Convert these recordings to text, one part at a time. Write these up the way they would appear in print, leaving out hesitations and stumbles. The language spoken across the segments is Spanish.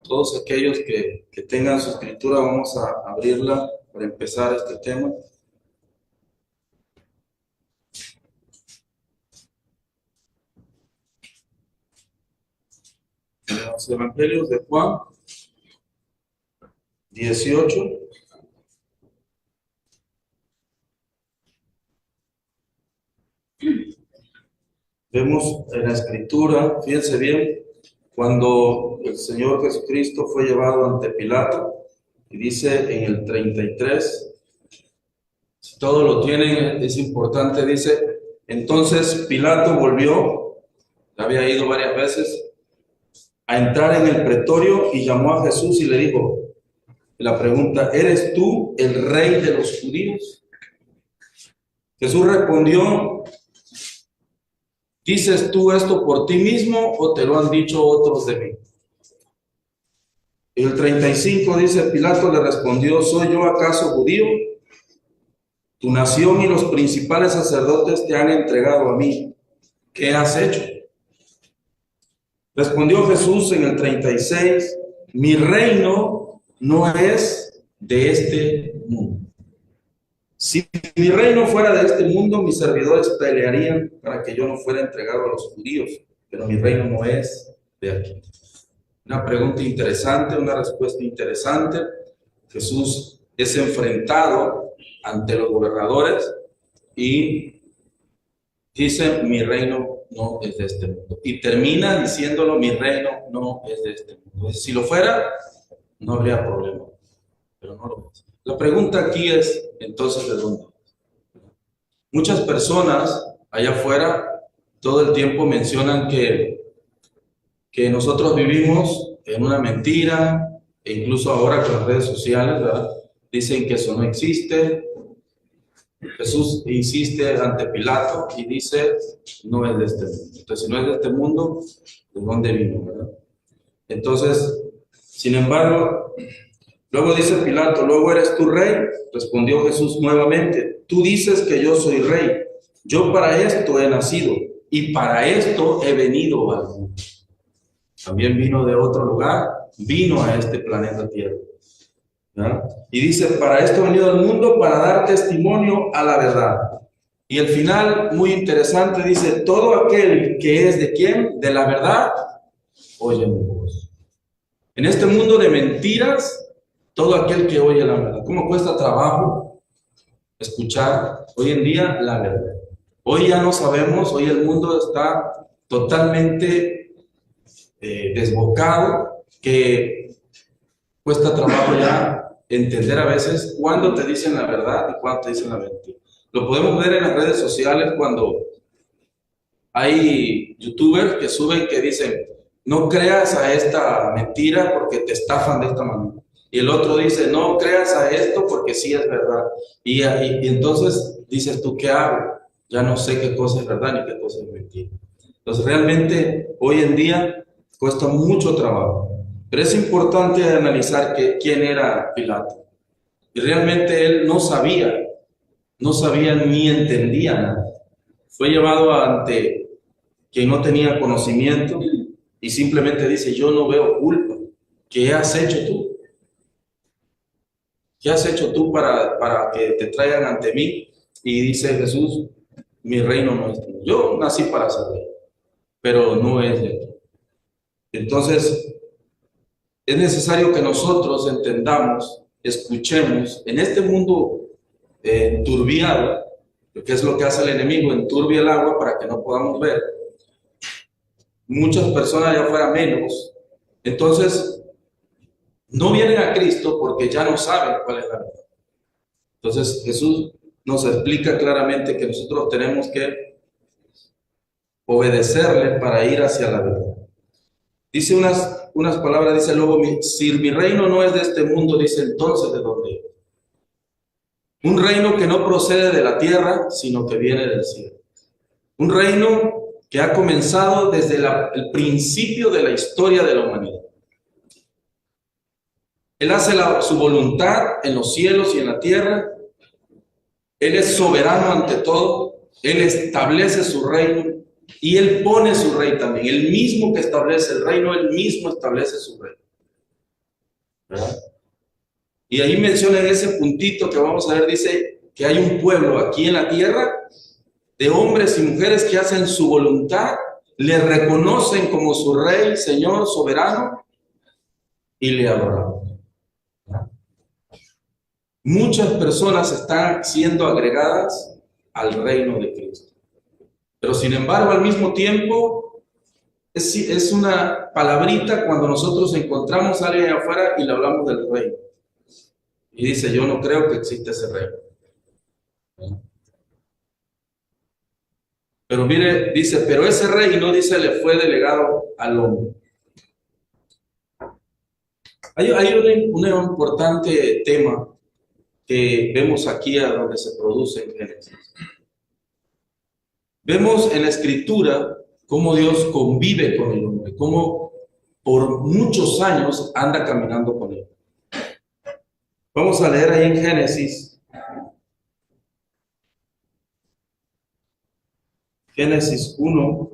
Todos aquellos que tengan su escritura, vamos a abrirla para empezar este tema. En los Evangelios de Juan 18. Vemos en la escritura, fíjense bien, cuando el Señor Jesucristo fue llevado ante Pilato, y dice en el 33, si todo lo tienen, es importante, dice, entonces Pilato volvió, había ido varias veces, a entrar en el pretorio y llamó a Jesús y le dijo, la pregunta, ¿eres tú el rey de los judíos? Jesús respondió, ¿dices tú esto por ti mismo o te lo han dicho otros de mí? En el 35 dice, Pilato le respondió, ¿soy yo acaso judío? Tu nación y los principales sacerdotes te han entregado a mí. ¿Qué has hecho? Respondió Jesús en el 36, mi reino no es de este mundo. Si mi reino fuera de este mundo, mis servidores pelearían para que yo no fuera entregado a los judíos, pero mi reino no es de aquí. Una pregunta interesante, una respuesta interesante. Jesús es enfrentado ante los gobernadores y dice, mi reino no es de este mundo. Y termina diciéndolo, mi reino no es de este mundo. Si lo fuera, no habría problema, pero no lo es. La pregunta aquí es, entonces, ¿de dónde? Muchas personas allá afuera todo el tiempo mencionan que nosotros vivimos en una mentira, e incluso ahora con las redes sociales, ¿verdad? Dicen que eso no existe. Jesús insiste ante Pilato y dice, no es de este mundo. Entonces, si no es de este mundo, ¿de dónde vino, verdad? Entonces, sin embargo, luego dice Pilato, ¿luego eres tú rey? Respondió Jesús nuevamente, tú dices que yo soy rey. Yo para esto he nacido y para esto he venido al mundo. También vino de otro lugar, vino a este planeta Tierra. ¿Ya? Y dice, para esto he venido al mundo, para dar testimonio a la verdad. Y el final, muy interesante, dice, todo aquel que es de quién, de la verdad, oye mi voz. En este mundo de mentiras, todo aquel que oye la verdad. ¿Cómo cuesta trabajo escuchar hoy en día la verdad? Hoy ya no sabemos, hoy el mundo está totalmente desbocado, que cuesta trabajo ya entender a veces cuándo te dicen la verdad y cuándo te dicen la mentira. Lo podemos ver en las redes sociales cuando hay youtubers que suben que dicen, no creas a esta mentira porque te estafan de esta manera. Y el otro dice, no creas a esto porque sí es verdad. Y entonces dices tú, ¿qué hago? Ya no sé qué cosa es verdad ni qué cosa es mentira. Entonces realmente hoy en día cuesta mucho trabajo. Pero es importante analizar quién era Pilato. Y realmente él no sabía ni entendía nada. Fue llevado ante quien no tenía conocimiento y simplemente dice, yo no veo culpa. ¿Qué has hecho tú? ¿Qué has hecho tú para que te traigan ante mí? Y dice Jesús, mi reino no es tuyo. Yo nací para ser rey, pero no es de aquí. Entonces, es necesario que nosotros entendamos, escuchemos, en este mundo enturbiado, que es lo que hace el enemigo, enturbia el agua para que no podamos ver. Muchas personas allá afuera menos. Entonces, no vienen a Cristo porque ya no saben cuál es la verdad. Entonces, Jesús nos explica claramente que nosotros tenemos que obedecerle para ir hacia la verdad. Dice unas palabras, dice luego, si mi reino no es de este mundo, dice entonces ¿de dónde es? Un reino que no procede de la tierra, sino que viene del cielo. Un reino que ha comenzado desde el principio de la historia de la humanidad. Él hace su voluntad en los cielos y en la tierra. Él es soberano ante todo. Él establece su reino y Él pone su rey también. El mismo que establece el reino, Él mismo establece su reino. ¿verdad? Y ahí menciona en ese puntito que vamos a ver, dice que hay un pueblo aquí en la tierra de hombres y mujeres que hacen su voluntad, le reconocen como su rey, señor, soberano y le adoran. Muchas personas están siendo agregadas al reino de Cristo. Pero sin embargo, al mismo tiempo, es una palabrita cuando nosotros encontramos a alguien afuera y le hablamos del reino. Y dice, yo no creo que exista ese reino. Pero mire, dice, pero ese reino, dice, le fue delegado al hombre. Hay un importante tema que vemos aquí a donde se produce en Génesis. Vemos en la Escritura cómo Dios convive con el hombre, cómo por muchos años anda caminando con él. Vamos a leer ahí en Génesis 1.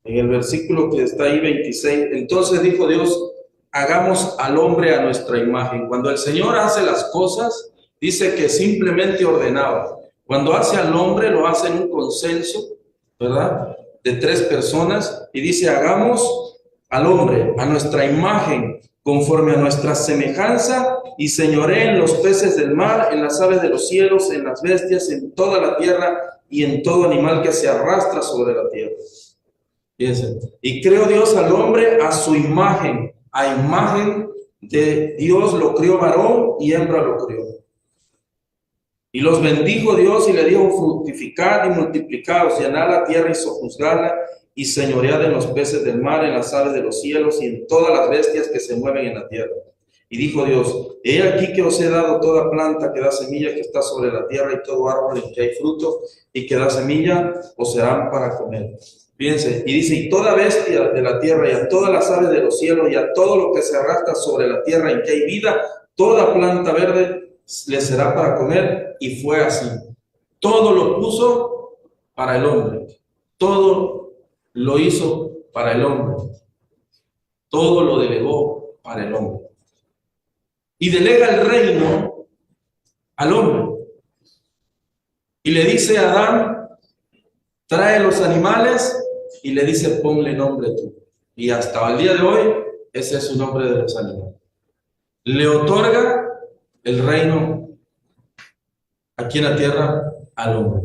En el versículo que está ahí 26, entonces dijo Dios, hagamos al hombre a nuestra imagen. Cuando el Señor hace las cosas, dice que simplemente ordenaba. Cuando hace al hombre, lo hace en un consenso, ¿verdad? De 3 personas, y dice, hagamos al hombre a nuestra imagen, conforme a nuestra semejanza, y señoreen los peces del mar, en las aves de los cielos, en las bestias, en toda la tierra, y en todo animal que se arrastra sobre la tierra. Fíjense. Y creó Dios al hombre a su imagen, a imagen de Dios lo crió, varón y hembra lo crió. Y los bendijo Dios y le dijo, fructificad y multiplicaos, llenad la tierra y sojuzgadla, y señoread en los peces del mar, en las aves de los cielos y en todas las bestias que se mueven en la tierra. Y dijo Dios, he aquí que os he dado toda planta que da semilla que está sobre la tierra, y todo árbol en que hay fruto y que da semilla, os serán para comer. Fíjense, y dice, y toda bestia de la tierra, y a todas las aves de los cielos, y a todo lo que se arrastra sobre la tierra en que hay vida, toda planta verde le será para comer. Y fue así. Todo lo puso para el hombre. Todo lo hizo para el hombre. Todo lo delegó para el hombre. Y delega el reino al hombre. Y le dice a Adán, trae los animales, y le dice, ponle nombre tú. Y hasta el día de hoy, ese es su nombre de los animales. Le otorga el reino aquí en la tierra al hombre.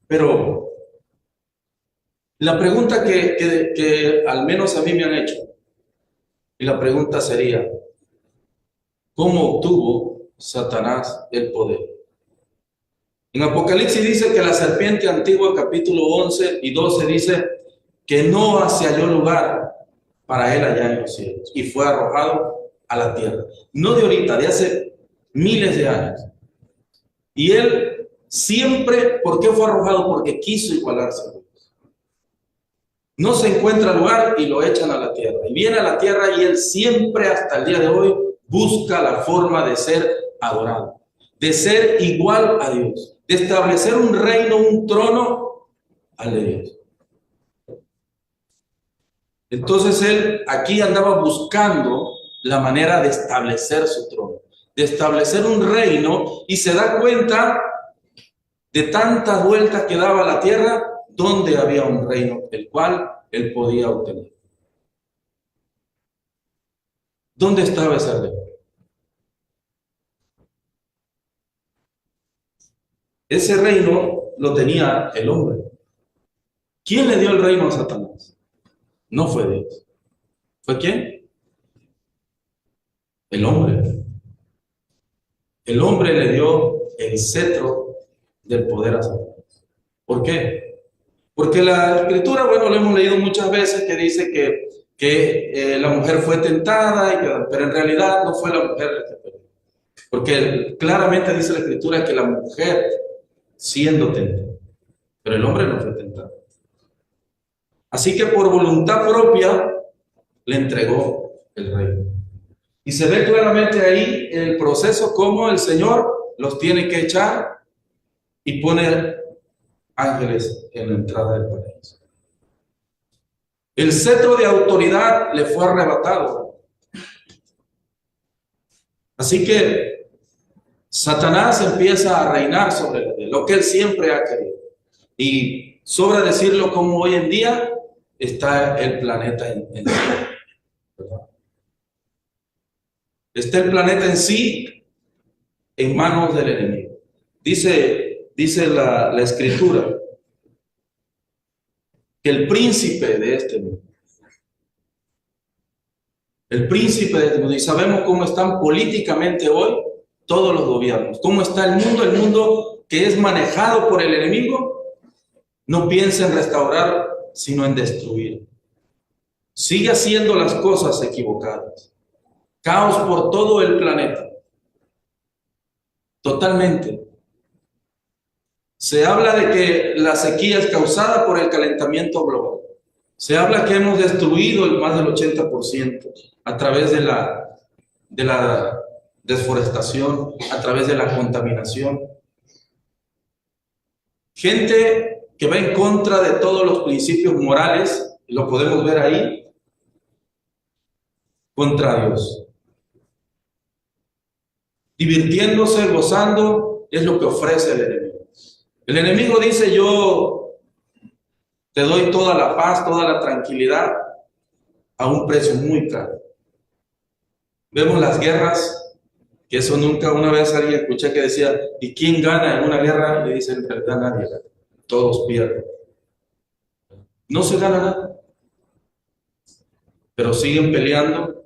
Pero la pregunta que al menos a mí me han hecho, y la pregunta sería, ¿cómo obtuvo Satanás el poder? En Apocalipsis dice que la serpiente antigua, capítulo 11 y 12, dice que no se halló lugar para él allá en los cielos, y fue arrojado a la tierra. No de ahorita, de hace miles de años. Y él siempre, ¿por qué fue arrojado? Porque quiso igualarse a Dios. No se encuentra lugar y lo echan a la tierra. Y viene a la tierra y él siempre hasta el día de hoy busca la forma de ser adorado, de ser igual a Dios, de establecer un reino, un trono al de Dios. Entonces él aquí andaba buscando la manera de establecer su trono, de establecer un reino, y se da cuenta de tantas vueltas que daba la tierra, donde había un reino, el cual él podía obtener. ¿Dónde estaba ese reino? Ese reino lo tenía el hombre. ¿Quién le dio el reino a Satanás? No fue Dios. ¿Fue quién? El hombre. El hombre le dio el cetro del poder a Satanás. ¿Por qué? Porque la escritura, bueno, lo hemos leído muchas veces, que dice que la mujer fue tentada, pero en realidad no fue la mujer la que perdió. Porque claramente dice la escritura que la mujer siendo tentada, pero el hombre no fue tentado. Así que por voluntad propia le entregó el reino. Y se ve claramente ahí el proceso como el Señor los tiene que echar y poner ángeles en la entrada del paraíso. El cetro de autoridad le fue arrebatado. Así que Satanás empieza a reinar sobre la tierra, lo que él siempre ha querido. Y sobra decirlo como hoy en día está el planeta en sí. ¿Verdad? Está el planeta en sí en manos del enemigo. Dice la Escritura que el príncipe de este mundo, y sabemos cómo están políticamente hoy todos los gobiernos, cómo está el mundo que es manejado por el enemigo, no piensa en restaurar, sino en destruir. Sigue haciendo las cosas equivocadas. Caos por todo el planeta. Totalmente. Se habla de que la sequía es causada por el calentamiento global. Se habla que hemos destruido más del 80% a través de la desforestación, a través de la contaminación. Gente que va en contra de todos los principios morales, lo podemos ver ahí, contra Dios. Divirtiéndose, gozando, es lo que ofrece el enemigo. El enemigo dice: yo te doy toda la paz, toda la tranquilidad a un precio muy caro. Vemos las guerras, que eso nunca, una vez alguien escuché que decía: ¿y quién gana en una guerra? Y le dice: en realidad nadie gana, todos pierden. No se gana nada, pero siguen peleando,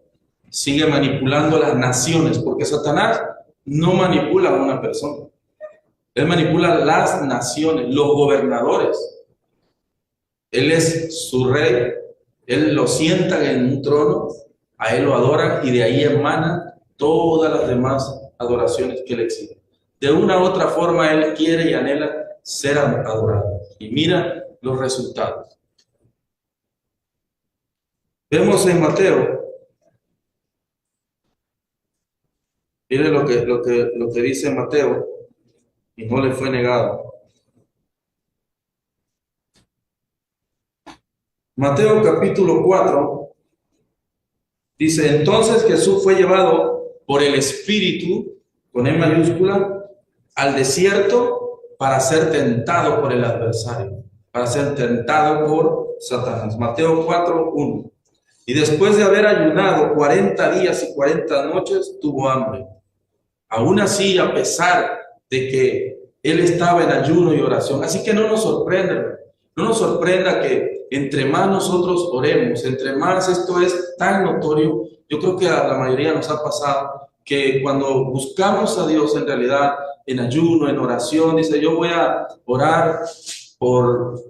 siguen manipulando las naciones, porque Satanás no manipula a una persona, él manipula las naciones, los gobernadores. Él es su rey, él lo sienta en un trono, a él lo adoran y de ahí emanan todas las demás adoraciones que él exige. De una u otra forma él quiere y anhela ser adorado. Y mira los resultados. Vemos en Mateo, mire lo que dice Mateo, y no le fue negado. Mateo capítulo 4 dice: entonces Jesús fue llevado por el Espíritu, con E mayúscula, al desierto para ser tentado por el adversario, para ser tentado por Satanás. Mateo 4:1. Y después de haber ayunado 40 días y 40 noches, tuvo hambre. Aún así, a pesar de que él estaba en ayuno y oración. Así que no nos sorprenda, no nos sorprenda que entre más nosotros oremos, entre más esto es tan notorio. Yo creo que a la mayoría nos ha pasado que cuando buscamos a Dios en realidad, en ayuno, en oración, dice: yo voy a orar por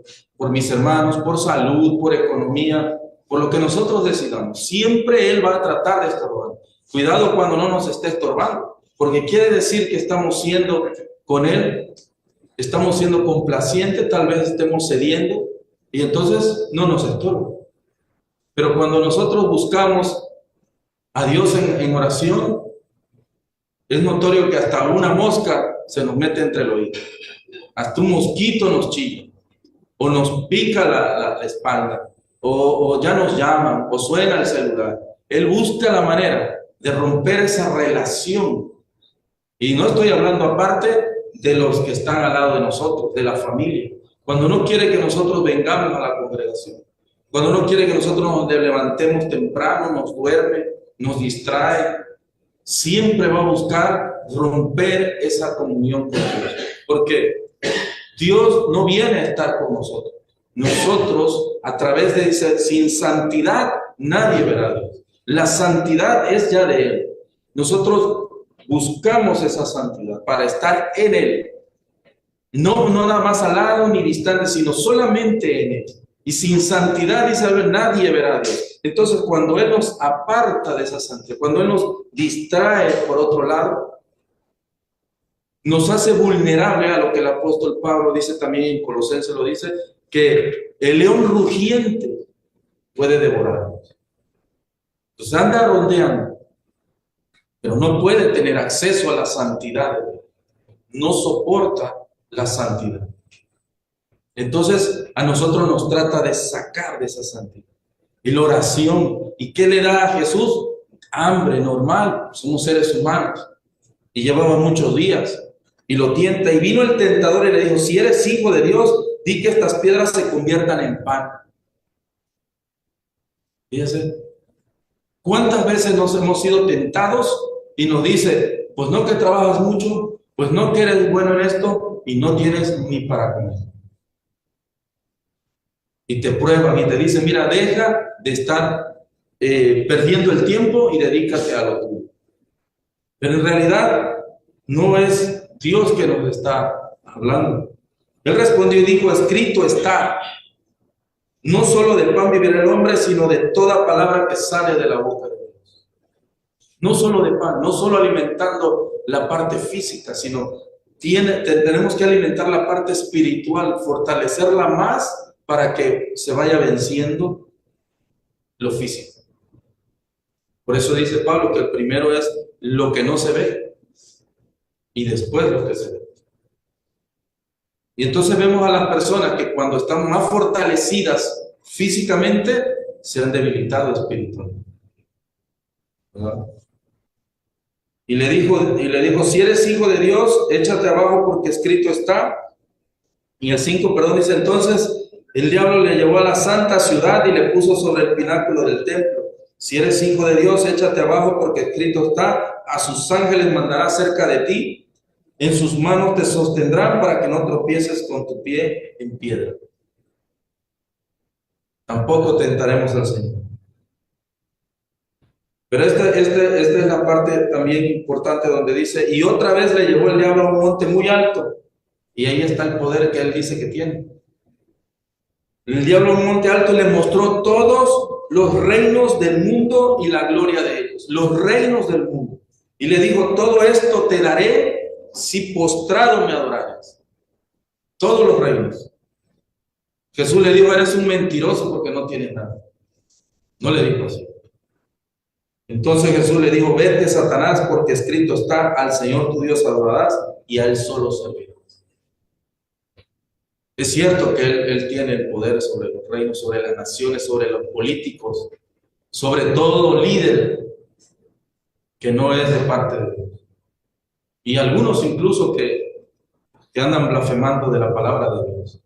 mis hermanos, por salud, por economía, por lo que nosotros decidamos. Siempre Él va a tratar de estorbar. Cuidado cuando no nos esté estorbando, porque quiere decir que estamos siendo con Él, estamos siendo complacientes, tal vez estemos cediendo, y entonces no nos estorba. Pero cuando nosotros buscamos a Dios en oración, es notorio que hasta una mosca se nos mete entre el oído, hasta un mosquito nos chilla, o nos pica la espalda, o ya nos llaman, o suena el celular. Él busca la manera de romper esa relación. Y no estoy hablando aparte de los que están al lado de nosotros, de la familia. Cuando no quiere que nosotros vengamos a la congregación, cuando no quiere que nosotros nos levantemos temprano, nos duerme, nos distrae, siempre va a buscar romper esa comunión con Dios. Porque Dios no viene a estar con nosotros. Nosotros, a través de ese, sin santidad, nadie verá a Dios. La santidad es ya de Él. Nosotros buscamos esa santidad para estar en Él. No nada más al lado ni distante, sino solamente en Él. Y sin santidad, dice, nadie verá a Dios. Entonces, cuando Él nos aparta de esa santidad, cuando Él nos distrae por otro lado, nos hace vulnerable a lo que el apóstol Pablo dice también en Colosenses, lo dice, que el león rugiente puede devorarnos. Entonces anda rondeando, pero no puede tener acceso a la santidad de Dios. no soporta la santidad. Entonces, a nosotros nos trata de sacar de esa santidad. Y la oración, ¿y qué le da a Jesús? Hambre, normal, somos seres humanos. Y llevaba muchos días. Y lo tienta. Y vino el tentador y le dijo, si eres hijo de Dios, di que estas piedras se conviertan en pan. Fíjense, ¿cuántas veces nos hemos sido tentados y nos dice, pues no que trabajas mucho, pues no que eres bueno en esto y no tienes ni para comer? Y te prueban y te dicen, mira, deja de estar perdiendo el tiempo y dedícate a lo tuyo. Pero en realidad no es Dios que nos está hablando. Él respondió y dijo, escrito está, no solo del pan vivirá el hombre, sino de toda palabra que sale de la boca de Dios. No solo de pan, no solo alimentando la parte física, sino tenemos que alimentar la parte espiritual, fortalecerla más para que se vaya venciendo lo físico. Por eso dice Pablo que el primero es lo que no se ve y después lo que se ve. Y entonces vemos a las personas que cuando están más fortalecidas físicamente, se han debilitado espiritualmente. ¿Verdad? Y le dijo, si eres hijo de Dios, échate abajo porque escrito está. Y el 5, perdón, dice, entonces el diablo le llevó a la santa ciudad y le puso sobre el pináculo del templo. Si eres hijo de Dios, échate abajo porque escrito está, a sus ángeles mandará cerca de ti. En sus manos te sostendrán para que no tropieces con tu pie en piedra. Tampoco tentaremos al Señor. Pero esta es la parte también importante donde dice, y otra vez le llevó el diablo a un monte muy alto. Y ahí está el poder que él dice que tiene. El diablo a un monte alto le mostró todos los reinos del mundo y la gloria de ellos. Los reinos del mundo. Y le dijo, todo esto te daré si postrado me adorares. Todos los reinos. Jesús le dijo, eres un mentiroso porque no tienes nada. No le dijo así. Entonces Jesús le dijo, vete Satanás, porque escrito está, al Señor tu Dios adorarás y a Él solo servirás. Es cierto que él tiene el poder sobre los reinos, sobre las naciones, sobre los políticos, sobre todo líder que no es de parte de Dios. Y algunos incluso que andan blasfemando de la palabra de Dios.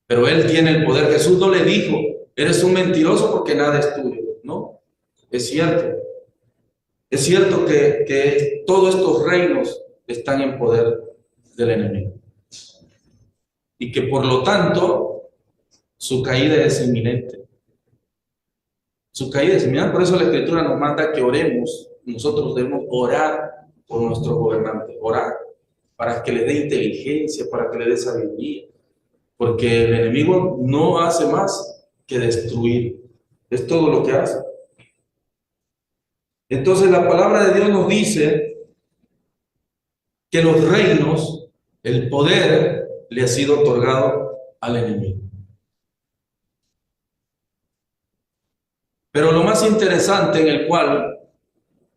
Pero Él tiene el poder. Jesús no le dijo, eres un mentiroso porque nada es tuyo. No, es cierto. Es cierto que todos estos reinos están en poder del enemigo. Y que por lo tanto, su caída es inminente. Su caída es inminente. Por eso la Escritura nos manda que oremos. Nosotros debemos orar por nuestro gobernante. Orar para que le dé inteligencia, para que le dé sabiduría. Porque el enemigo no hace más que destruir. Es todo lo que hace. Entonces la palabra de Dios nos dice que los reinos, el poder, le ha sido otorgado al enemigo. Pero lo más interesante en el cual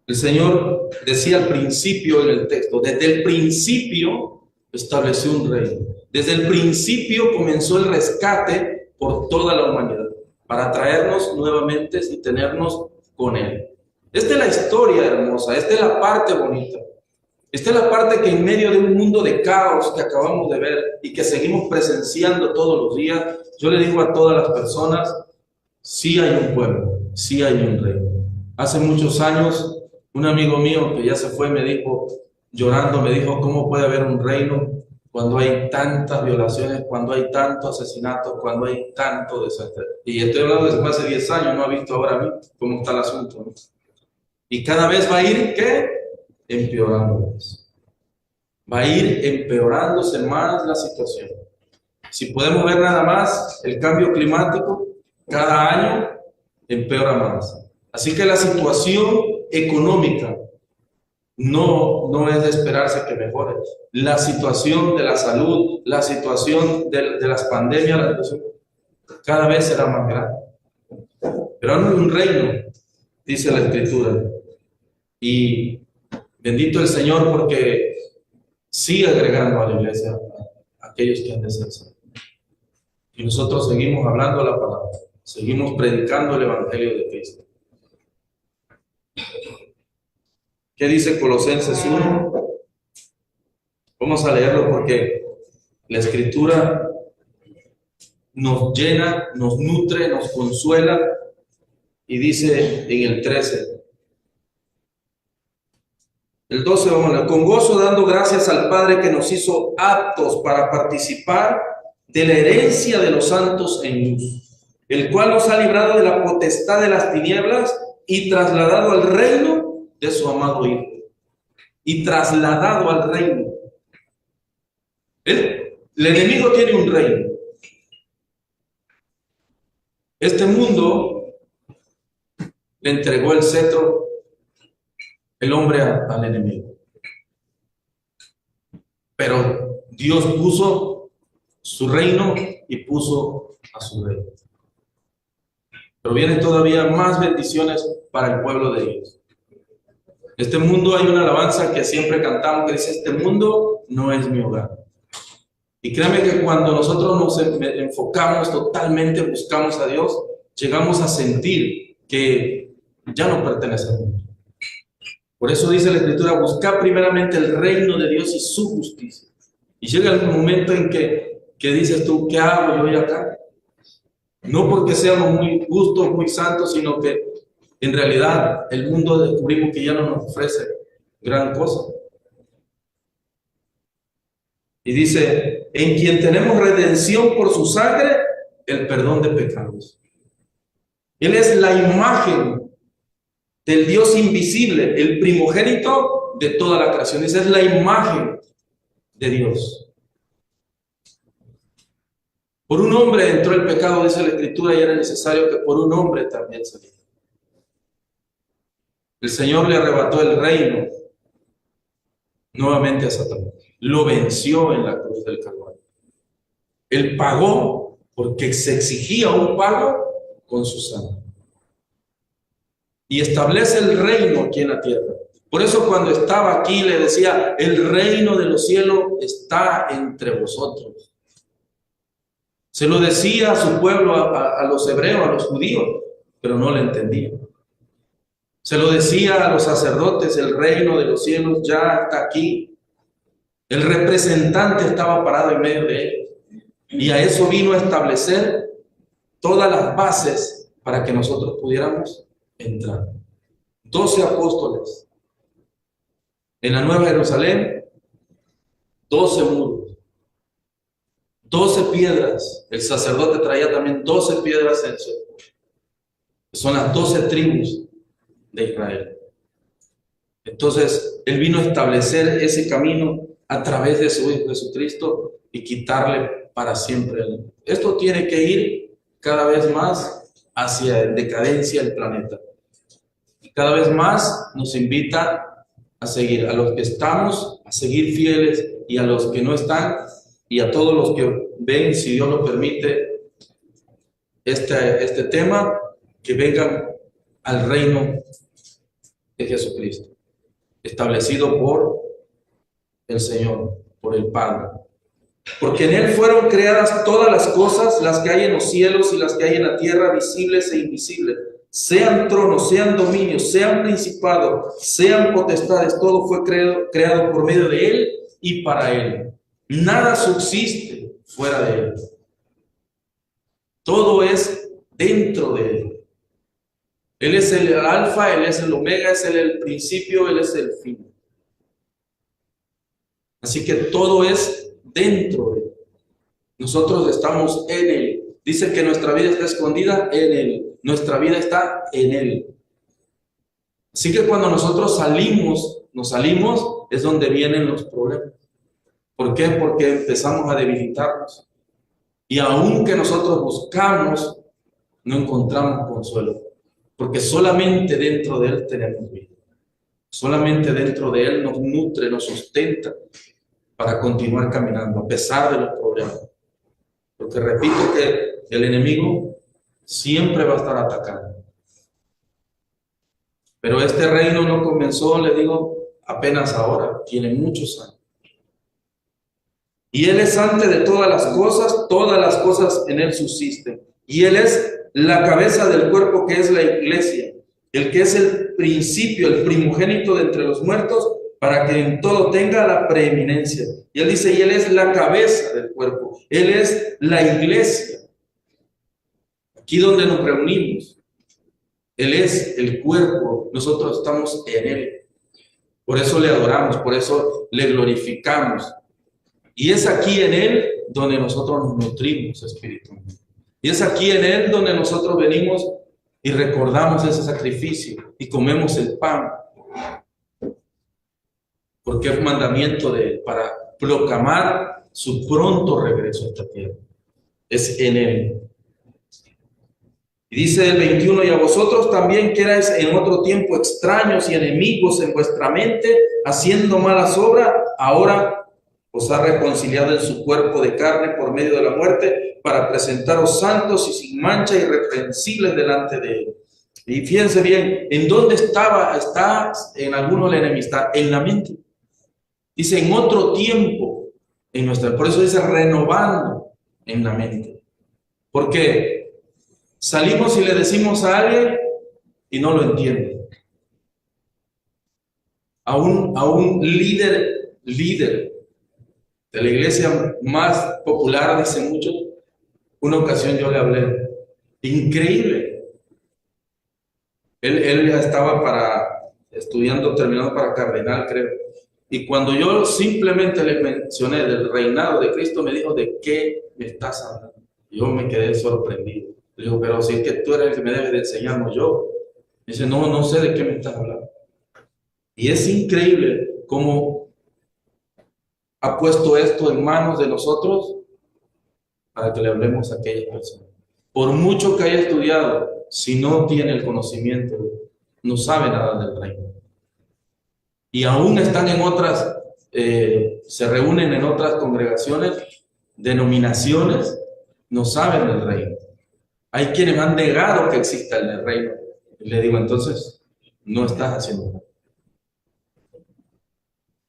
el Señor decía al principio en el texto, desde el principio estableció un reino. Desde el principio comenzó el rescate por toda la humanidad, para traernos nuevamente y tenernos con Él. Esta es la historia hermosa, esta es la parte bonita. Esta es la parte que en medio de un mundo de caos que acabamos de ver y que seguimos presenciando todos los días, yo le digo a todas las personas, sí hay un pueblo, sí hay un reino. Hace muchos años, un amigo mío que ya se fue me dijo, llorando, me dijo, ¿cómo puede haber un reino cuando hay tantas violaciones, cuando hay tantos asesinatos, cuando hay tanto desastre? Y estoy hablando de hace 10 años, no ha visto ahora mismo cómo está el asunto, ¿no? Y cada vez va a ir, ¿qué? Empeorando más. Va a ir empeorándose más la situación. Si podemos ver nada más el cambio climático, cada año empeora más. Así que la situación económica no es de esperarse que mejore. La situación de la salud, la situación de las pandemias, la situación cada vez será más grande. Pero no hay un reino, dice la Escritura. Y bendito el Señor porque sigue agregando a la iglesia a aquellos que han de ser salvos. Y nosotros seguimos hablando la palabra, seguimos predicando el evangelio de Cristo. ¿Qué dice Colosenses 1? Vamos a leerlo porque la escritura nos llena, nos nutre, nos consuela, y dice en el 13, el 12, vamos a leer: con gozo dando gracias al Padre que nos hizo aptos para participar de la herencia de los santos en luz, el cual nos ha librado de la potestad de las tinieblas y trasladado al reino de su amado Hijo. Y trasladado al reino. El enemigo tiene un reino. Este mundo le entregó el cetro, el hombre al enemigo. Pero Dios puso su reino y puso a su rey. Pero vienen todavía más bendiciones para el pueblo de Dios. Este mundo, hay una alabanza que siempre cantamos que dice: este mundo no es mi hogar. Y créanme que cuando nosotros nos enfocamos totalmente, buscamos a Dios, llegamos a sentir que ya no pertenece al mundo. Por eso dice la Escritura: buscar primeramente el reino de Dios y su justicia. Y llega el momento en que dices tú: ¿qué hago yo hoy acá? No porque seamos muy justos, muy santos, sino que en realidad el mundo descubrimos que ya no nos ofrece gran cosa. Y dice: en quien tenemos redención por su sangre, el perdón de pecados. Él es la imagen del Dios invisible, el primogénito de toda la creación. Esa es la imagen de Dios. Por un hombre entró el pecado, dice la Escritura, y era necesario que por un hombre también saliera. El Señor le arrebató el reino nuevamente a Satanás. Lo venció en la cruz del Calvario. Él pagó porque se exigía un pago con su sangre. Y establece el reino aquí en la tierra. Por eso cuando estaba aquí le decía: el reino de los cielos está entre vosotros. Se lo decía a su pueblo, a los hebreos, a los judíos, pero no le entendían. Se lo decía a los sacerdotes: el reino de los cielos ya está aquí. El representante estaba parado en medio de ellos. Y a eso vino a establecer todas las bases para que nosotros pudiéramos entrar. 12 apóstoles. En la Nueva Jerusalén, 12 muros, 12 piedras. El sacerdote traía también 12 piedras en su. Son las 12 tribus de Israel. Entonces, Él vino a establecer ese camino a través de su Hijo Jesucristo y quitarle para siempre. Esto tiene que ir cada vez más hacia decadencia el planeta. Y cada vez más nos invita a seguir, a los que estamos, a seguir fieles, y a los que no están, y a todos los que ven, si Dios lo permite, este tema, que vengan al reino de Jesucristo, establecido por el Señor, por el Padre. Porque en Él fueron creadas todas las cosas, las que hay en los cielos y las que hay en la tierra, visibles e invisibles. Sean tronos, sean dominios, sean principados, sean potestades, todo fue creado por medio de Él y para Él. Nada subsiste fuera de Él. Todo es dentro de Él. Él es el alfa, Él es el omega, es el principio, Él es el fin. Así que todo es dentro de Él. Nosotros estamos en Él. Dice que nuestra vida está escondida en Él. Nuestra vida está en Él. Así que cuando nosotros nos salimos, es donde vienen los problemas. ¿Por qué? Porque empezamos a debilitarnos. Y aunque nosotros buscamos, no encontramos consuelo. Porque solamente dentro de Él tenemos vida. Solamente dentro de Él nos nutre, nos sustenta para continuar caminando, a pesar de los problemas. Porque repito que el enemigo siempre va a estar atacando. Pero este reino no comenzó, le digo, apenas ahora, tiene muchos años. Y Él es antes de todas las cosas en Él subsisten. Y Él es la cabeza del cuerpo que es la iglesia, el que es el principio, el primogénito de entre los muertos, para que en todo tenga la preeminencia. Y Él dice, y Él es la cabeza del cuerpo, Él es la iglesia. Aquí donde nos reunimos, Él es el cuerpo, nosotros estamos en Él. Por eso le adoramos, por eso le glorificamos. Y es aquí en Él donde nosotros nos nutrimos espiritualmente. Y es aquí en Él donde nosotros venimos y recordamos ese sacrificio y comemos el pan. Porque es mandamiento de Él para proclamar su pronto regreso a esta tierra. Es en Él. Y dice el 21, y a vosotros también que erais en otro tiempo extraños y enemigos en vuestra mente, haciendo malas obras, ahora os ha reconciliado en su cuerpo de carne por medio de la muerte, para presentaros santos y sin mancha, irreprensibles delante de Él. Y fíjense bien, ¿en dónde está en alguno la enemistad? En la mente. Dice, en otro tiempo, por eso dice renovando en la mente. Porque salimos y le decimos a alguien y no lo entiende. A un líder de la iglesia más popular, dice muchos, una ocasión yo le hablé. Increíble. Él ya estaba terminando para cardenal, creo. Y cuando yo simplemente le mencioné del reinado de Cristo, me dijo, ¿de qué me estás hablando? Yo me quedé sorprendido. Le digo, pero si es que tú eres el que me debes de enseñar, no yo. Dice, no sé de qué me estás hablando. Y es increíble cómo ha puesto esto en manos de nosotros para que le hablemos a aquellas personas. Por mucho que haya estudiado, si no tiene el conocimiento, no sabe nada del reino. Y aún están en otras, se reúnen en otras congregaciones, denominaciones, no saben del reino. Hay quienes han negado que exista el reino. Y le digo, entonces, no estás haciendo nada.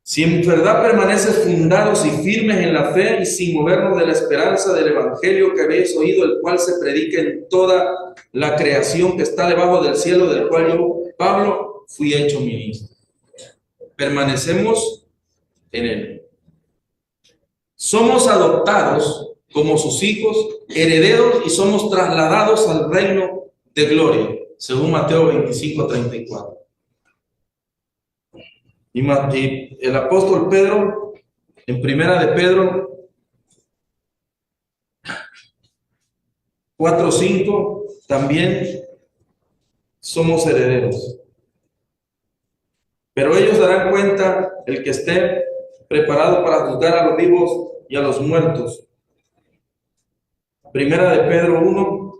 Si en verdad permaneces fundados y firmes en la fe y sin movernos de la esperanza del evangelio que habéis oído, el cual se predica en toda la creación que está debajo del cielo, del cual yo, Pablo, fui hecho ministro. Permanecemos en él. Somos adoptados como sus hijos, herederos, y somos trasladados al reino de gloria, según Mateo 25:34. Y el apóstol Pedro, en primera de Pedro 4:5, también somos herederos. Pero ellos darán cuenta, el que esté preparado para juzgar a los vivos y a los muertos. Primera de Pedro 1.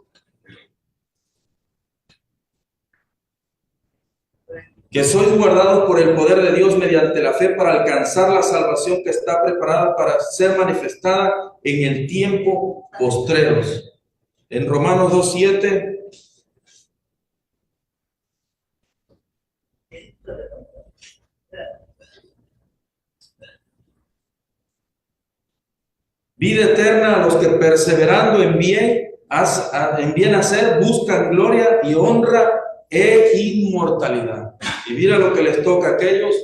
Que sois guardados por el poder de Dios mediante la fe para alcanzar la salvación que está preparada para ser manifestada en el tiempo postreros. En Romanos 2:7. Vida eterna a los que perseverando en bien hacer buscan gloria y honra e inmortalidad. Y mira lo que les toca a aquellos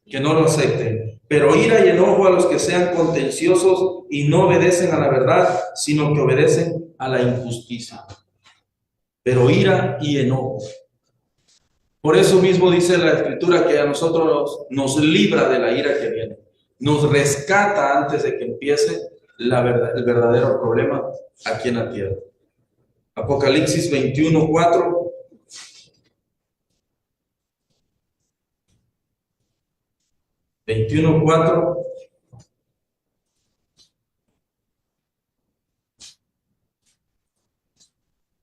que no lo acepten. Pero ira y enojo a los que sean contenciosos y no obedecen a la verdad, sino que obedecen a la injusticia. Pero ira y enojo. Por eso mismo dice la Escritura que a nosotros nos libra de la ira que viene. Nos rescata antes de que empiece el verdadero problema aquí en la tierra. Apocalipsis 21:4.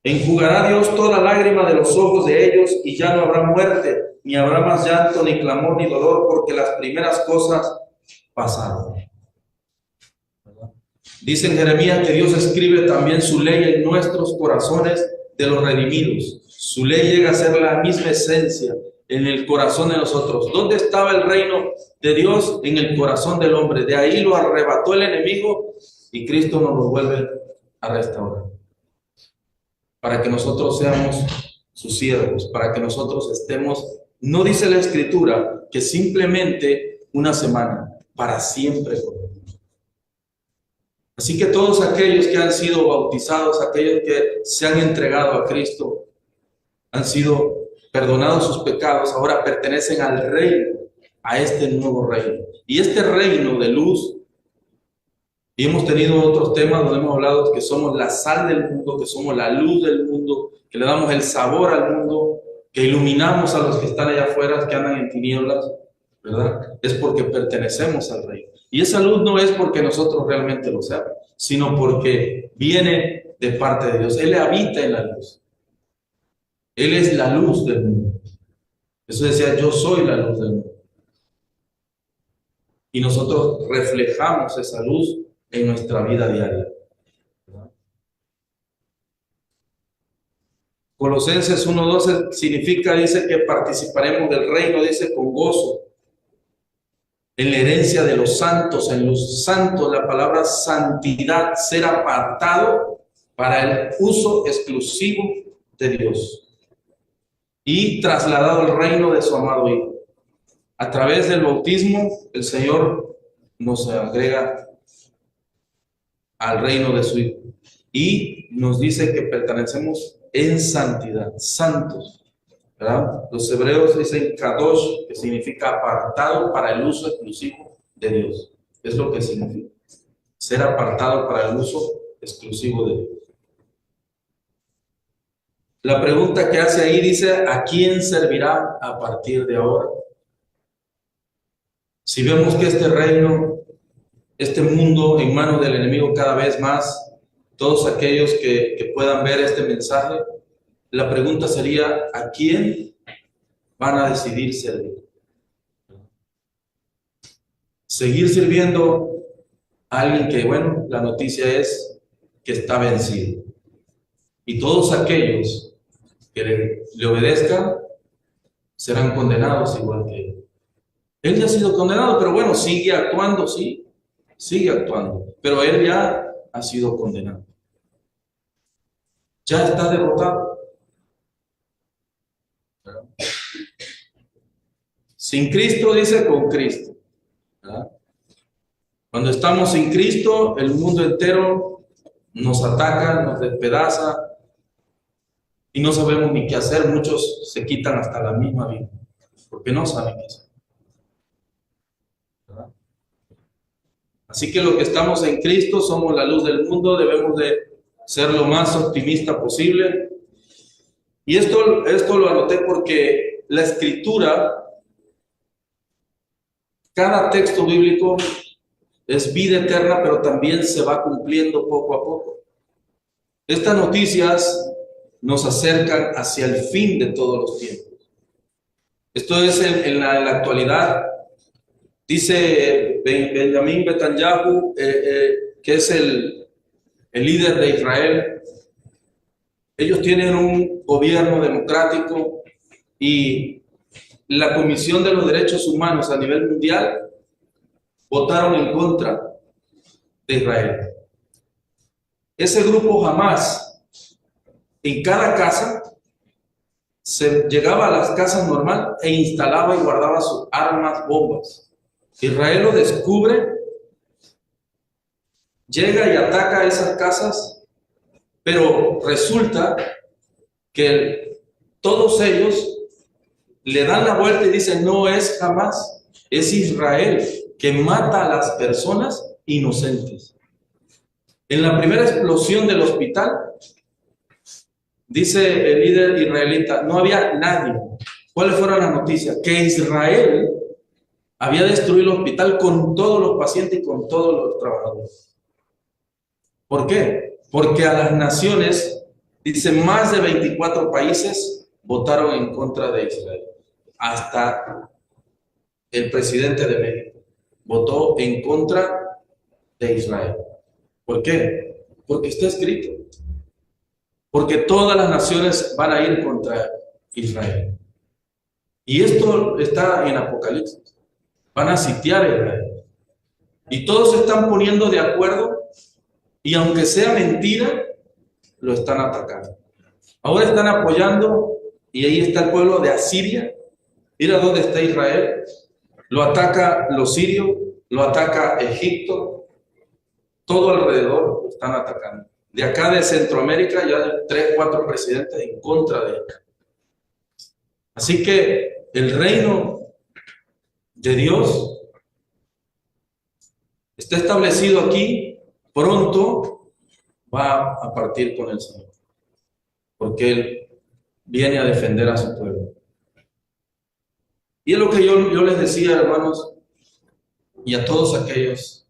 Enjugará Dios toda lágrima de los ojos de ellos, y ya no habrá muerte, ni habrá más llanto, ni clamor, ni dolor, porque las primeras cosas pasaron. Dice en Jeremías que Dios escribe también su ley en nuestros corazones de los redimidos. Su ley llega a ser la misma esencia, en el corazón de nosotros. ¿Dónde estaba el reino de Dios? En el corazón del hombre. De ahí lo arrebató el enemigo y Cristo nos lo vuelve a restaurar. Para que nosotros seamos sus siervos, para que nosotros estemos, no dice la Escritura, que simplemente una semana, para siempre con Él. Así que todos aquellos que han sido bautizados, aquellos que se han entregado a Cristo, han sido perdonados sus pecados, ahora pertenecen al reino, a este nuevo reino. Y este reino de luz, y hemos tenido otros temas donde hemos hablado que somos la sal del mundo, que somos la luz del mundo, que le damos el sabor al mundo, que iluminamos a los que están allá afuera, que andan en tinieblas, ¿verdad? Es porque pertenecemos al reino. Y esa luz no es porque nosotros realmente lo seamos, sino porque viene de parte de Dios. Él habita en la luz. Él es la luz del mundo. Eso decía, yo soy la luz del mundo. Y nosotros reflejamos esa luz en nuestra vida diaria. Colosenses 1:12 significa, dice, que participaremos del reino, dice, con gozo, en la herencia de los santos, en los santos, la palabra santidad, ser apartado para el uso exclusivo de Dios y trasladado al reino de su amado Hijo. A través del bautismo, el Señor nos agrega al reino de su Hijo y nos dice que pertenecemos en santidad, santos, ¿verdad? Los hebreos dicen kadosh, que significa apartado para el uso exclusivo de Dios. Es lo que significa ser apartado para el uso exclusivo de Dios. La pregunta que hace ahí dice, ¿a quién servirá a partir de ahora? Si vemos que este reino, este mundo en manos del enemigo cada vez más, todos aquellos que puedan ver este mensaje, la pregunta sería, ¿a quién van a decidir servir? Seguir sirviendo a alguien que, bueno, la noticia es que está vencido. Y todos aquellos que le obedezcan serán condenados igual que él. Él ya ha sido condenado, pero bueno, sigue actuando, sí, sigue actuando. Pero él ya ha sido condenado. Ya está derrotado. ¿Verdad? Sin Cristo, dice, con Cristo. ¿Verdad? Cuando estamos sin Cristo, el mundo entero nos ataca, nos despedaza y no sabemos ni qué hacer. Muchos se quitan hasta la misma vida porque no saben qué hacer. ¿Verdad? Así que los que estamos en Cristo somos la luz del mundo, debemos de ser lo más optimista posible. Y esto lo anoté porque la Escritura, cada texto bíblico es vida eterna, pero también se va cumpliendo poco a poco. Estas noticias nos acercan hacia el fin de todos los tiempos. Esto es en la actualidad. Dice Benjamín Netanyahu, que es el líder de Israel. Ellos tienen un gobierno democrático y la Comisión de los Derechos Humanos a nivel mundial votaron en contra de Israel. Ese grupo Hamás, en cada casa, se llegaba a las casas normal e instalaba y guardaba sus armas, bombas. Israel lo descubre, llega y ataca esas casas, pero resulta que todos ellos le dan la vuelta y dicen, no es Hamás, es Israel que mata a las personas inocentes. En la primera explosión del hospital, dice el líder israelita, no había nadie. ¿Cuáles fueron las noticias? Que Israel había destruido el hospital con todos los pacientes y con todos los trabajadores. ¿Por qué? Porque a las naciones, dice, más de 24 países votaron en contra de Israel. Hasta el presidente de México votó en contra de Israel. ¿Por qué? Porque está escrito. Porque todas las naciones van a ir contra Israel. Y esto está en Apocalipsis. Van a sitiar a Israel. Y todos se están poniendo de acuerdo, y aunque sea mentira, lo están atacando. Ahora están apoyando, y ahí está el pueblo de Asiria. Mira dónde está Israel. Lo ataca los sirios, lo ataca Egipto, todo alrededor lo están atacando. De acá de Centroamérica ya hay 3, 4 presidentes en contra de él. Así que el reino de Dios está establecido aquí, pronto va a partir con el Señor, porque Él viene a defender a su pueblo. Y es lo que yo les decía, hermanos, y a todos aquellos,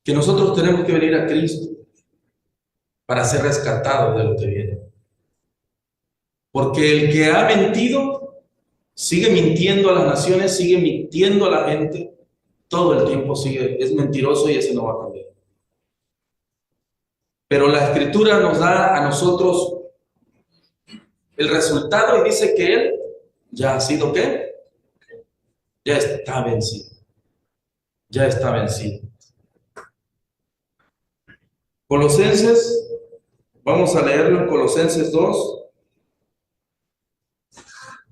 que nosotros tenemos que venir a Cristo para ser rescatados de lo que viene. Porque el que ha mentido, sigue mintiendo a las naciones, sigue mintiendo a la gente, todo el tiempo es mentiroso y ese no va a cambiar. Pero la Escritura nos da a nosotros el resultado y dice que Él ya ha sido ¿qué? Ya está vencido. Ya está vencido. Colosenses, vamos a leerlo en Colosenses 2.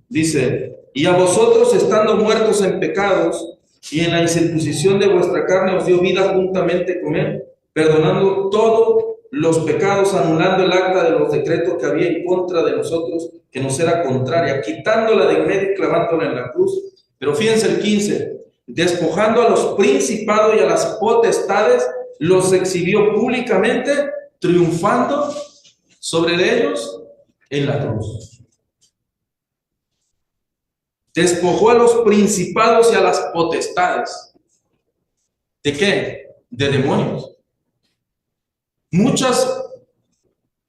Dice, y a vosotros estando muertos en pecados y en la incircuncisión de vuestra carne os dio vida juntamente con Él, perdonando todos los pecados, anulando el acta de los decretos que había en contra de nosotros, que nos era contraria, quitándola de en medio y clavándola en la cruz. Pero fíjense el 15, despojando a los principados y a las potestades, los exhibió públicamente, triunfando sobre ellos en la cruz. Despojó a los principados y a las potestades. ¿De qué? De demonios. Muchas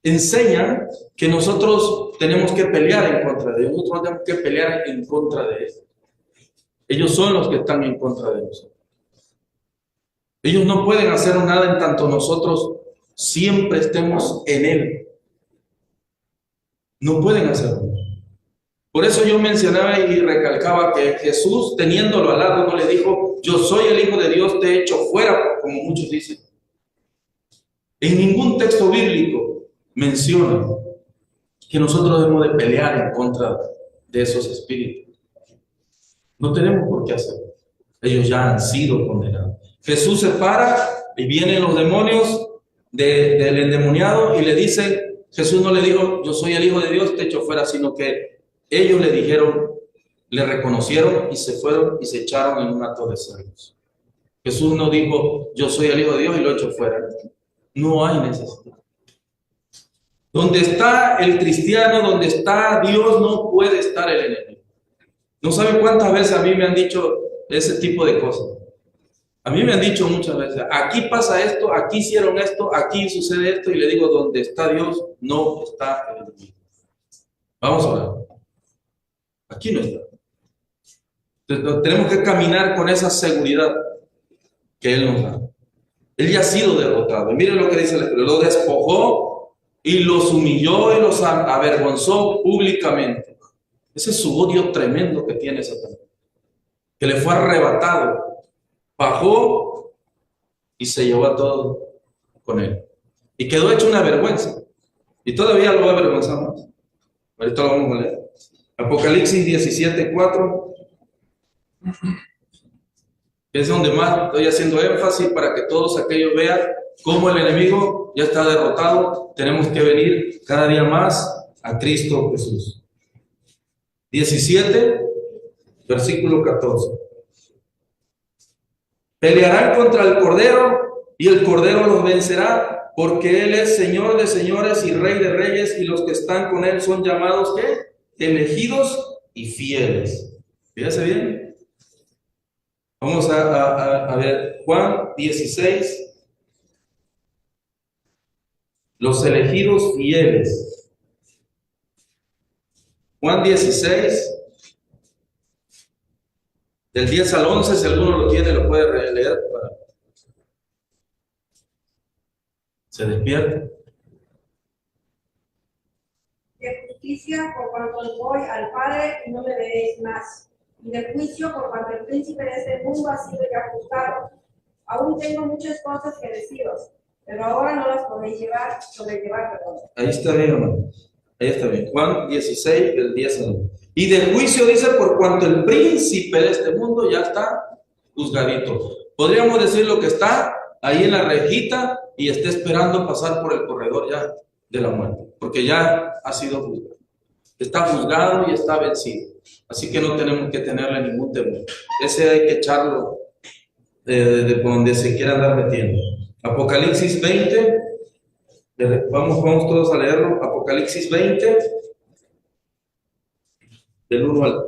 enseñan que nosotros tenemos que pelear en contra de ellos. Nosotros tenemos que pelear en contra de ellos. Ellos son los que están en contra de nosotros. Ellos no pueden hacer nada en tanto nosotros siempre estemos en Él. No pueden hacerlo. Por eso yo mencionaba y recalcaba que Jesús, teniéndolo al lado, no le dijo, yo soy el Hijo de Dios, te he hecho fuera, como muchos dicen. En ningún texto bíblico menciona que nosotros debemos de pelear en contra de esos espíritus. No tenemos por qué hacerlo. Ellos ya han sido condenados. Jesús se para y vienen los demonios del endemoniado y le dicen, Jesús no le dijo, yo soy el Hijo de Dios, te he hecho fuera, sino que ellos le dijeron, le reconocieron y se fueron y se echaron en un hato de cerdos. Jesús no dijo, yo soy el Hijo de Dios y lo echo fuera. No hay necesidad. Donde está el cristiano, donde está Dios, no puede estar el enemigo. No saben cuántas veces a mí me han dicho ese tipo de cosas. A mí me han dicho muchas veces, aquí pasa esto, aquí hicieron esto, aquí sucede esto, y le digo, donde está Dios, no está el enemigo. Vamos a orar. Aquí no está. Entonces, tenemos que caminar con esa seguridad que Él nos da. Él ya ha sido derrotado. Y miren lo que dice el Escritor, lo despojó y los humilló y los avergonzó públicamente. Ese es su odio tremendo que tiene Satanás, que le fue arrebatado. Bajó y se llevó a todo con él. Y quedó hecho una vergüenza. Y todavía lo va a avergonzar más. Ahorita lo vamos a leer. Apocalipsis 17:4. Es donde más estoy haciendo énfasis para que todos aquellos vean cómo el enemigo ya está derrotado. Tenemos que venir cada día más a Cristo Jesús. 17, versículo 14. Pelearán contra el Cordero y el Cordero los vencerá, porque Él es Señor de señores y Rey de reyes, y los que están con Él son llamados ¿qué? Elegidos y fieles. Fíjense bien. Vamos a ver Juan 16. Los elegidos fieles. Juan 16. Del 10 al 11, si alguno lo tiene, lo puede releer. Se despierta. justicia, por cuanto voy al Padre y no me veréis más, y de juicio, por cuanto el príncipe de este mundo ha sido ya juzgado. Aún tengo muchas cosas que deciros, pero ahora no las podéis sobrellevar, perdón. Ahí está bien, hermano. Ahí está bien. Juan 16, del 10 al 1. Y de juicio dice, por cuanto el príncipe de este mundo ya está juzgadito. Podríamos decir lo que está ahí en la rejita y está esperando pasar por el corredor ya de la muerte, porque ya ha sido juzgado. Está juzgado y está vencido. Así que no tenemos que tenerle ningún temor. Ese hay que echarlo de donde se quiera andar metiendo. Apocalipsis 20. Vamos todos a leerlo. Apocalipsis 20, del 1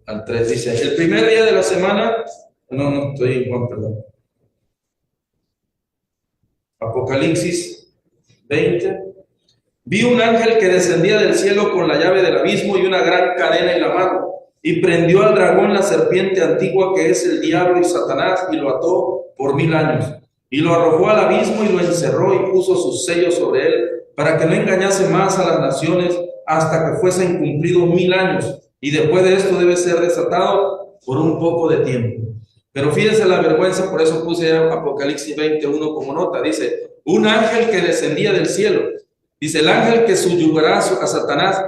al 3. Dice: el primer día de la semana, no estoy en Juan, perdón. Apocalipsis 20. Vi un ángel que descendía del cielo con la llave del abismo y una gran cadena en la mano, y prendió al dragón, la serpiente antigua, que es el diablo y Satanás, y lo ató por 1000 años, y lo arrojó al abismo y lo encerró y puso sus sellos sobre él, para que no engañase más a las naciones hasta que fuesen cumplidos 1000 años, y después de esto debe ser desatado por un poco de tiempo. Pero fíjense la vergüenza, por eso puse Apocalipsis 21 como nota. Dice: un ángel que descendía del cielo. Dice: el ángel que subyugará a Satanás.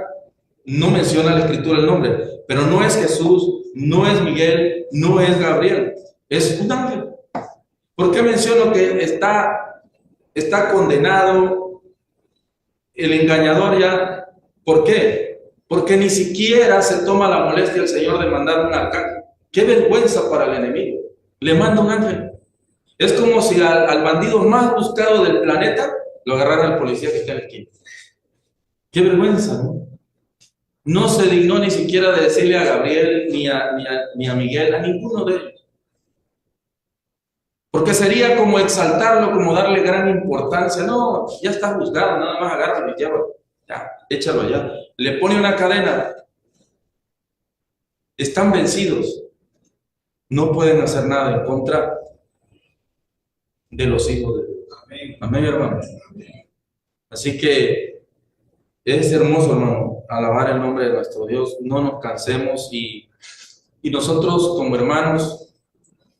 No menciona la escritura el nombre, pero no es Jesús, no es Miguel, no es Gabriel, es un ángel. ¿Por qué menciono que está condenado el engañador ya? ¿Por qué? Porque ni siquiera se toma la molestia el Señor de mandar un arcángel. ¡Qué vergüenza para el enemigo! Le manda un ángel. Es como si al bandido más buscado del planeta lo agarrara el policía que está en la esquina. ¡Qué vergüenza!, ¿no? No se dignó ni siquiera de decirle a Gabriel, ni a Miguel, a ninguno de ellos. Porque sería como exaltarlo, como darle gran importancia. No, ya está juzgado, nada más agárralo y llévalo. Ya, échalo allá. Le pone una cadena. Están vencidos. No pueden hacer nada en contra de los hijos de Dios. Amén, amén, hermano. Así que es hermoso, hermano, alabar el nombre de nuestro Dios. No nos cansemos y nosotros como hermanos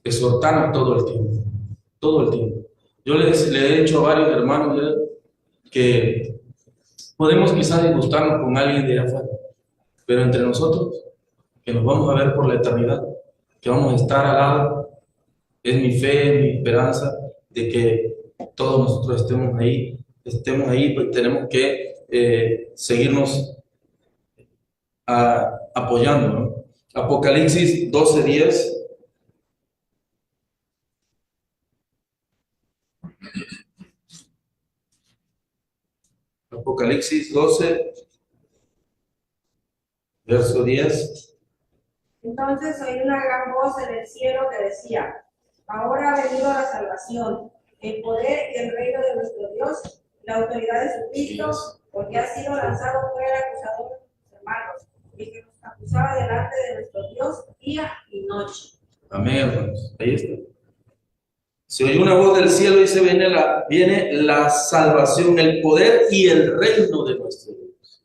exhortamos todo el tiempo, todo el tiempo. Yo le he dicho a varios hermanos que podemos quizás disgustarnos con alguien de afuera, pero entre nosotros, que nos vamos a ver por la eternidad, que vamos a estar al lado, es mi fe, mi esperanza de que todos nosotros estemos ahí, pues tenemos que seguirnos apoyando, ¿no? Apocalipsis 12:10. Apocalipsis 12, verso 10. Entonces oí una gran voz en el cielo que decía: ahora ha venido la salvación, el poder y el reino de nuestro Dios, la autoridad de su Cristo, porque ha sido lanzado fuera el acusador de nuestros hermanos, el que nos acusaba delante de nuestro Dios día y noche. Amén, hermanos. Ahí está. Se oyó una voz del cielo y dice: viene la salvación, el poder y el reino de nuestro Dios.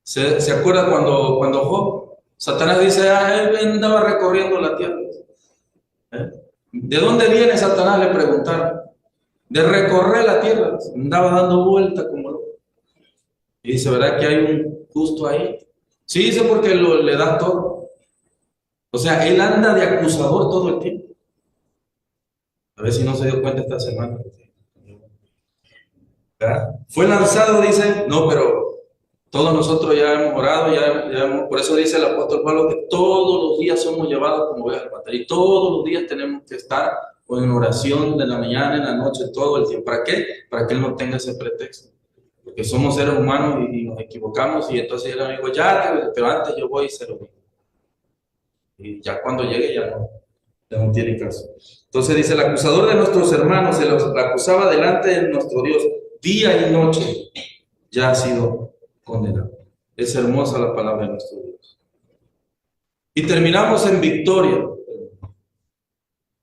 ¿Se acuerda cuando Job, Satanás dice: él andaba recorriendo la tierra? ¿De dónde viene Satanás?, le preguntaron. De recorrer la tierra, andaba dando vuelta como loco. Y dice: ¿verdad que hay un justo ahí? Sí, dice, porque le da todo. O sea, él anda de acusador todo el tiempo. A ver si no se dio cuenta esta semana. ¿Verdad? Fue lanzado, dice, no, pero todos nosotros ya hemos orado, por eso dice el apóstol Pablo que todos los días somos llevados como ovejas al matadero, y todos los días tenemos que estar en oración de la mañana, en la noche, todo el tiempo. ¿Para qué? Para que él no tenga ese pretexto. Porque somos seres humanos y nos equivocamos, y entonces el amigo, pero antes yo voy y se lo digo. Y ya cuando llegue ya no tiene caso. Entonces dice: el acusador de nuestros hermanos, se los acusaba delante de nuestro Dios día y noche, ya ha sido condenado. Es hermosa la palabra de nuestro Dios. Y terminamos en victoria.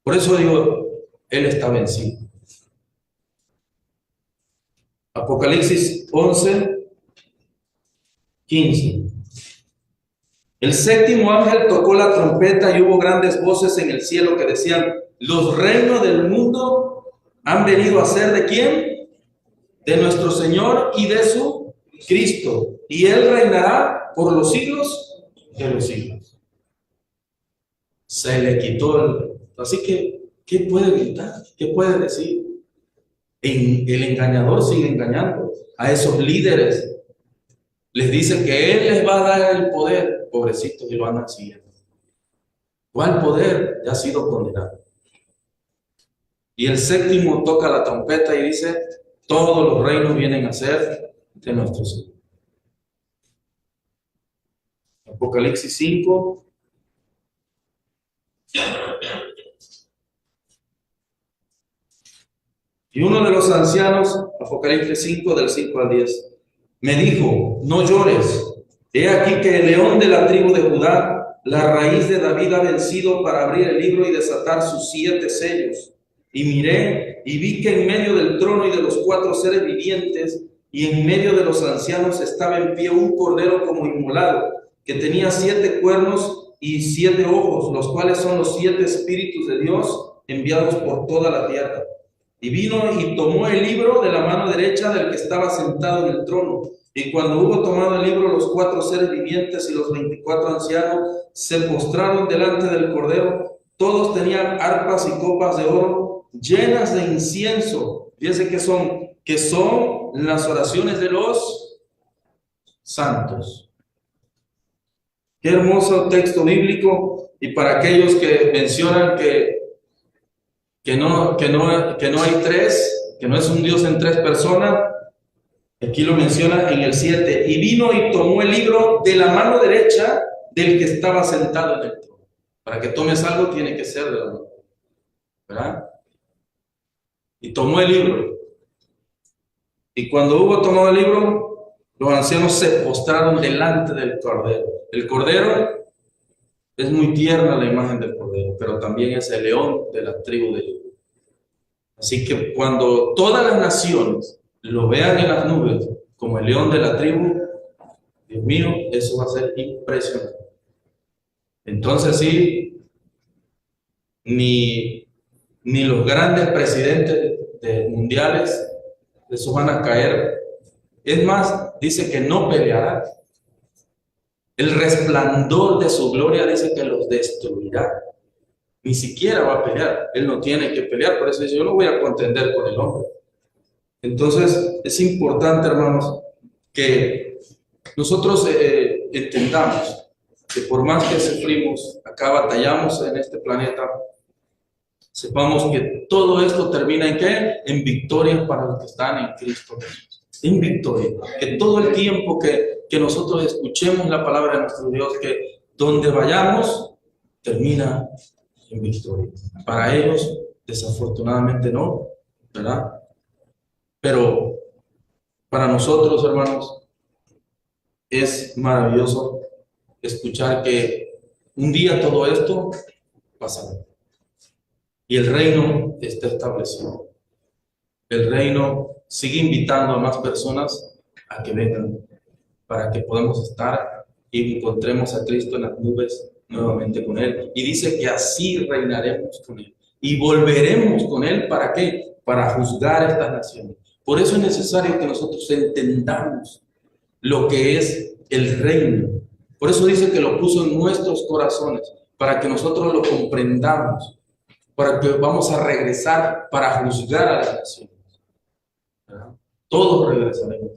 Por eso digo, Él está vencido. Apocalipsis 11, 15. El séptimo ángel tocó la trompeta y hubo grandes voces en el cielo que decían: los reinos del mundo han venido a ser ¿de quién? De nuestro Señor y de su Cristo, y Él reinará por los siglos de los siglos. Se le quitó Así que, ¿qué puede gritar? ¿Qué puede decir? El engañador sigue engañando a esos líderes. Les dice que Él les va a dar el poder, pobrecitos, y lo andan siguiendo. ¿Cuál poder? Ya ha sido condenado. Y el séptimo toca la trompeta y dice: todos los reinos vienen a ser de nuestro Señor. Apocalipsis 5. Y uno de los ancianos, Apocalipsis 5, del 5 al 10, me dijo: no llores. He aquí que el león de la tribu de Judá, la raíz de David, ha vencido para abrir el libro y desatar sus 7 sellos. Y miré y vi que en medio del trono y de los 4 seres vivientes y en medio de los ancianos estaba en pie un cordero como inmolado, que tenía 7 cuernos y 7 ojos, los cuales son los 7 espíritus de Dios enviados por toda la tierra. Y vino y tomó el libro de la mano derecha del que estaba sentado en el trono. Y cuando hubo tomado el libro, los 4 seres vivientes y los 24 ancianos se postraron delante del cordero. Todos tenían arpas y copas de oro llenas de incienso. Fíjense que son las oraciones de los santos. Qué hermoso texto bíblico. Y para aquellos que mencionan que no hay 3, que no es un Dios en 3 personas, aquí lo menciona en el 7. Y vino y tomó el libro de la mano derecha del que estaba sentado en el trono. Para que tomes algo tiene que ser de la mano, ¿verdad? Y tomó el libro. Y cuando hubo tomado el libro, los ancianos se postraron delante del cordero. El cordero, es muy tierna la imagen del cordero, pero también es el león de la tribu de Judá. Así que cuando todas las naciones lo vean en las nubes como el león de la tribu, Dios mío, eso va a ser impresionante. Entonces sí, ni los grandes presidentes mundiales, esos van a caer. Es más, dice que no peleará. El resplandor de su gloria dice que los destruirá. Ni siquiera va a pelear. Él no tiene que pelear. Por eso dice: yo no voy a contender con el hombre. Entonces es importante, hermanos, que nosotros entendamos que por más que sufrimos, acá batallamos en este planeta, sepamos que todo esto termina ¿en qué? En victoria para los que están en Cristo Jesús. En victoria. Que todo el tiempo que nosotros escuchemos la palabra de nuestro Dios, que donde vayamos, termina en victoria. Para ellos, desafortunadamente no, ¿verdad? Pero para nosotros, hermanos, es maravilloso escuchar que un día todo esto pasará. Y el reino está establecido. El reino sigue invitando a más personas a que vengan para que podamos estar y encontremos a Cristo en las nubes nuevamente con Él. Y dice que así reinaremos con Él. Y volveremos con Él, ¿para qué? Para juzgar a estas naciones. Por eso es necesario que nosotros entendamos lo que es el reino. Por eso dice que lo puso en nuestros corazones, para que nosotros lo comprendamos, para que vamos a regresar para juzgar a las naciones. ¿Verdad? Todos regresaremos.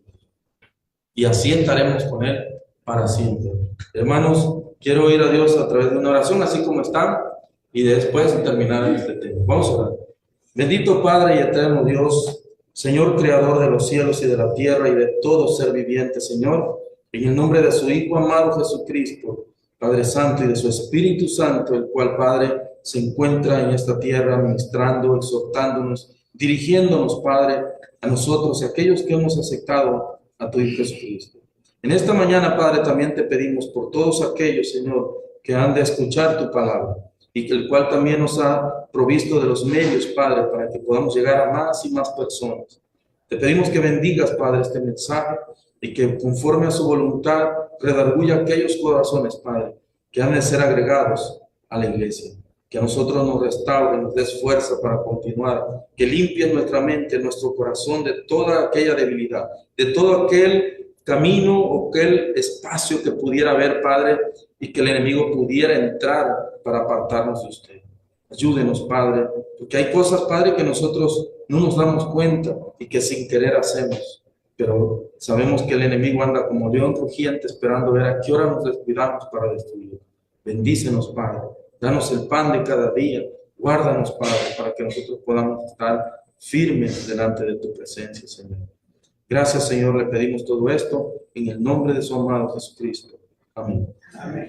Y así estaremos con Él para siempre. Hermanos, quiero ir a Dios a través de una oración, así como están, y después terminar este tema. Vamos a orar. Bendito Padre y eterno Dios, Señor creador de los cielos y de la tierra y de todo ser viviente, Señor, en el nombre de su Hijo amado Jesucristo, Padre Santo, y de su Espíritu Santo, el cual, Padre, se encuentra en esta tierra ministrando, exhortándonos, dirigiéndonos, Padre, a nosotros y a aquellos que hemos aceptado a tu Hijo Jesucristo. En esta mañana, Padre, también te pedimos por todos aquellos, Señor, que han de escuchar tu palabra, y que el cual también nos ha provisto de los medios, Padre, para que podamos llegar a más y más personas. Te pedimos que bendigas, Padre, este mensaje, y que conforme a su voluntad redarguya aquellos corazones, Padre, que han de ser agregados a la iglesia. Que a nosotros nos restaure, nos des fuerza para continuar, que limpie nuestra mente, nuestro corazón de toda aquella debilidad, de todo aquel camino o aquel espacio que pudiera haber, Padre, y que el enemigo pudiera entrar para apartarnos de usted. Ayúdenos, Padre, porque hay cosas, Padre, que nosotros no nos damos cuenta y que sin querer hacemos, pero sabemos que el enemigo anda como león rugiente esperando ver a qué hora nos descuidamos para destruir. Bendícenos, Padre. Danos el pan de cada día. Guárdanos, Padre, para que nosotros podamos estar firmes delante de tu presencia, Señor. Gracias, Señor. Le pedimos todo esto en el nombre de su amado Jesucristo. Amén. Amén.